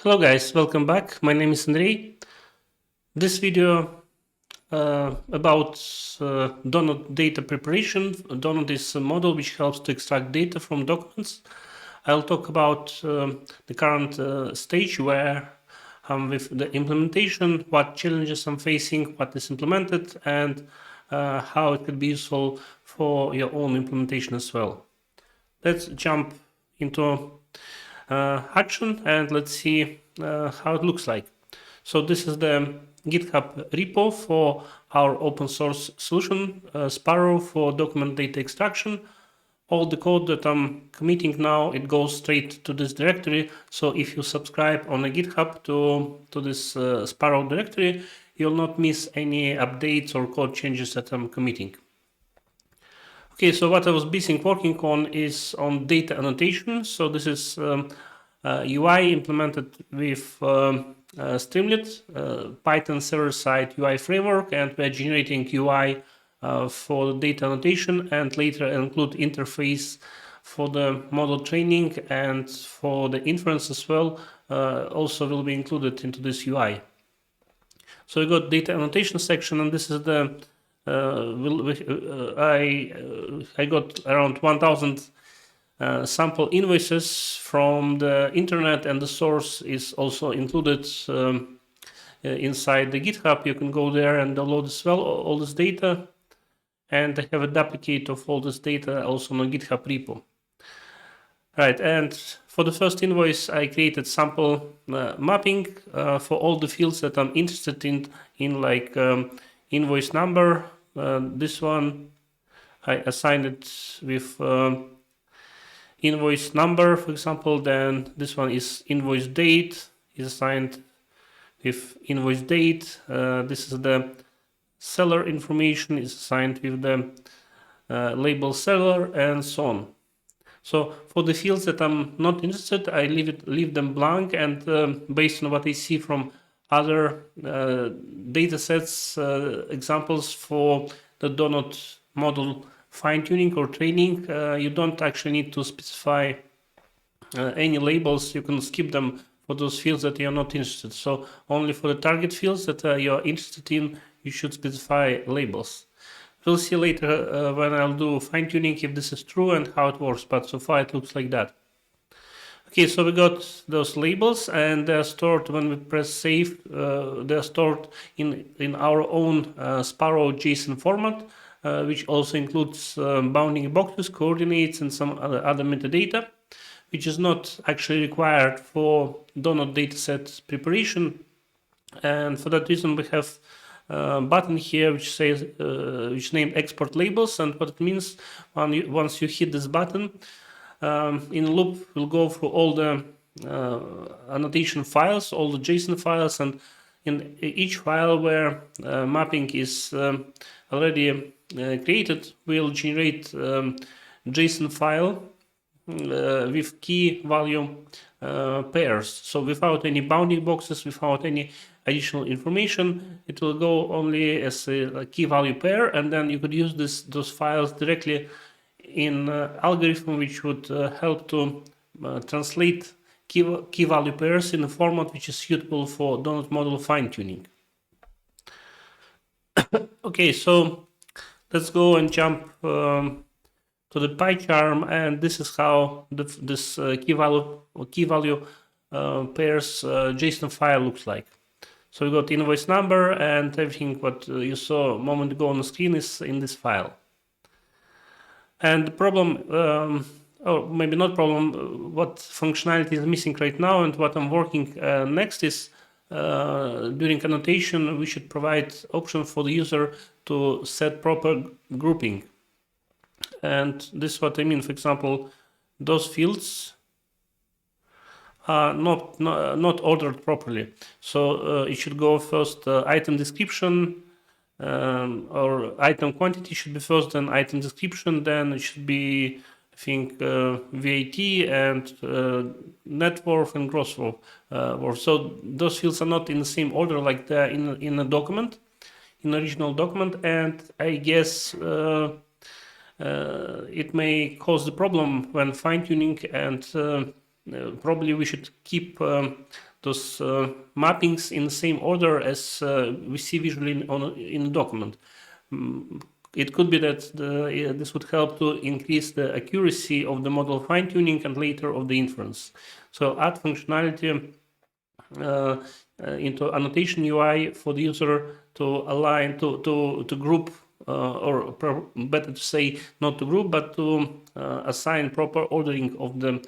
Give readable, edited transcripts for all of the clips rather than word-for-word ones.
Hello guys, welcome back. My name is Andrei. This video about donut data preparation. Donut is a model which helps to extract data from documents. I'll talk about the current stage where I'm with the implementation, what challenges I'm facing, what is implemented, and how it could be useful for your own implementation as well. Let's jump into action and let's see how it looks like. So this is the GitHub repo for our open source solution, Sparrow for document data extraction. All the code that I'm committing now, it goes straight to this directory. So if you subscribe on a GitHub to this Sparrow directory, you'll not miss any updates or code changes that I'm committing. Okay, so what I was busy working on is on data annotation. So this is UI implemented with Streamlit, Python server-side UI framework, and we're generating UI for the data annotation and later include interface for the model training and for the inference as well. Also will be included into this UI. So we got data annotation section, and this is the I got around 1,000 sample invoices from the internet, and the source is also included inside the GitHub. You can go there and download as well all this data, and I have a duplicate of all this data also on a GitHub repo. Right, and for the first invoice, I created sample mapping for all the fields that I'm interested in like invoice number. This one, I assigned it with invoice number, for example. Then this one is invoice date, is assigned with invoice date. This is the seller information, is assigned with the label seller, and so on. So for the fields that I'm not interested, I leave them blank, and based on what I see from other data sets, examples for the donut model fine-tuning or training, you don't actually need to specify any labels. You can skip them for those fields that you're not interested. So only for the target fields that you're interested in, you should specify labels. We'll see later when I'll do fine-tuning if this is true and how it works, but so far it looks like that. Okay, so we got those labels, and they're stored when we press save. They're stored in our own Sparrow JSON format, which also includes bounding boxes, coordinates, and some other metadata, which is not actually required for donut dataset preparation. And for that reason, we have a button here which says which named export labels, and what it means once you hit this button, in a loop we'll go through all the annotation files, all the JSON files, and in each file where mapping is already created, we'll generate JSON file with key value pairs. So without any bounding boxes, without any additional information, it will go only as a key value pair, and then you could use those files directly in algorithm which would help to translate key value pairs in a format which is suitable for donut model fine-tuning. Okay, so let's go and jump to the PyCharm, and this is how this key value pairs JSON file looks like. So we got invoice number, and everything what you saw a moment ago on the screen is in this file. And the problem, or maybe not problem, what functionality is missing right now and what I'm working next is during annotation, we should provide option for the user to set proper grouping. And this is what I mean. For example, those fields are not ordered properly. So it should go first item description, or item quantity should be first, then item description, then it should be, I think, VAT and net worth and gross worth. So those fields are not in the same order like they're in a document, in the original document, and I guess it may cause the problem when fine-tuning, and probably we should keep those mappings in the same order as we see visually in the document. It could be that this would help to increase the accuracy of the model fine-tuning and later of the inference. So add functionality into annotation UI for the user to align, to group, or better to say not to group, but to assign proper ordering of the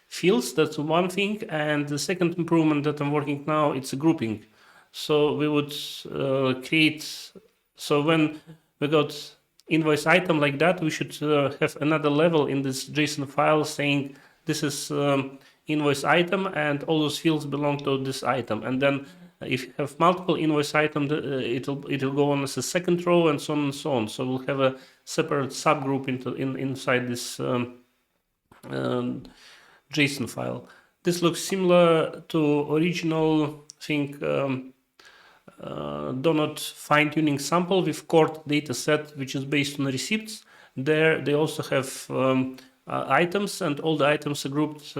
fields. That's one thing. And the second improvement that I'm working now, it's a grouping. So we would create, so when we got invoice item like that, we should have another level in this JSON file saying this is invoice item and all those fields belong to this item. And then if you have multiple invoice items, it'll go on as a second row and so on and so on. So we'll have a separate subgroup inside this JSON file. This looks similar to original thing, donut fine-tuning sample with court dataset, which is based on receipts. There they also have items, and all the items are grouped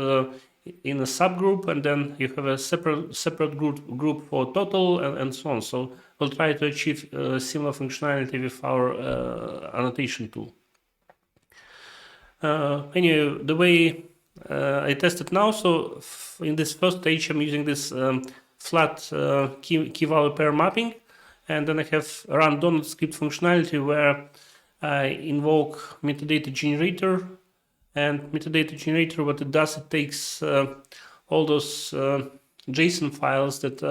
in a subgroup, and then you have a separate group for total and so on. So we'll try to achieve similar functionality with our annotation tool. Anyway, the way I tested now, so in this first stage I'm using this flat key value pair mapping, and then I have run donut script functionality where I invoke metadata generator. And metadata generator, what it does, it takes all those JSON files that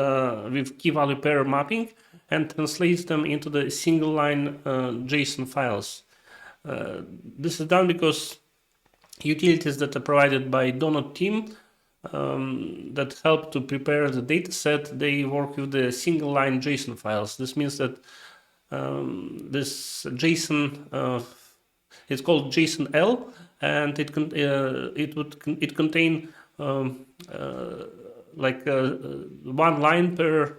with key value pair mapping and translates them into the single line JSON files. This is done because utilities that are provided by Donut team that help to prepare the dataset, they work with the single line JSON files. This means that this JSON, it's called JSON-L, and it contain like one line per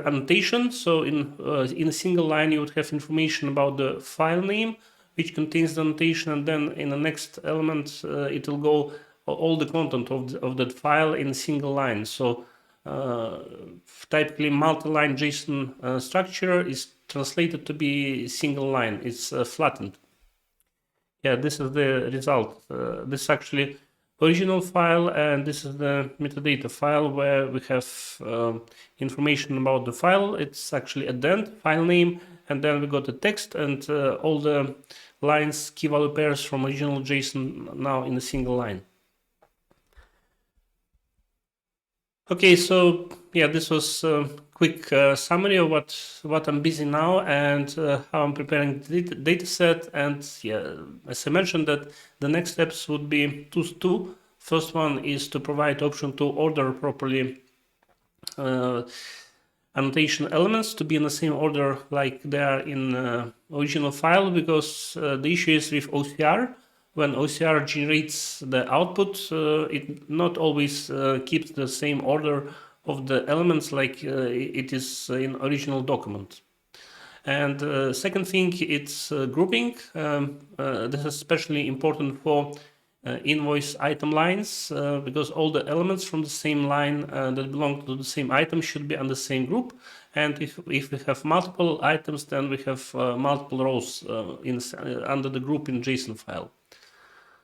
annotation. So in a single line you would have information about the file name, which contains the annotation, and then in the next element it will go all the content of that file in a single line. So typically multi-line JSON structure is translated to be single line. It's flattened. Yeah, this is the result. This is actually original file, and this is the metadata file where we have information about the file. It's actually a dent file name, and then we got the text and all the lines, key value pairs from original JSON now in a single line. Okay, so yeah, this was a quick summary of what I'm busy now and how I'm preparing the data set. And yeah, as I mentioned, that the next steps would be two. First one is to provide option to order properly annotation elements to be in the same order like they are in original file, because the issue is with OCR. When OCR generates the output, it not always keeps the same order of the elements like it is in original document. And second thing, it's grouping. This is especially important for invoice item lines, because all the elements from the same line that belong to the same item should be on the same group. And if we have multiple items, then we have multiple rows under the group in JSON file.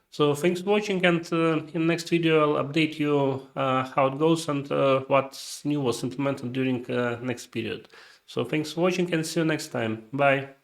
So thanks for watching, and in the next video I'll update you how it goes and what new was implemented during next period. So thanks for watching, and see you next time. Bye.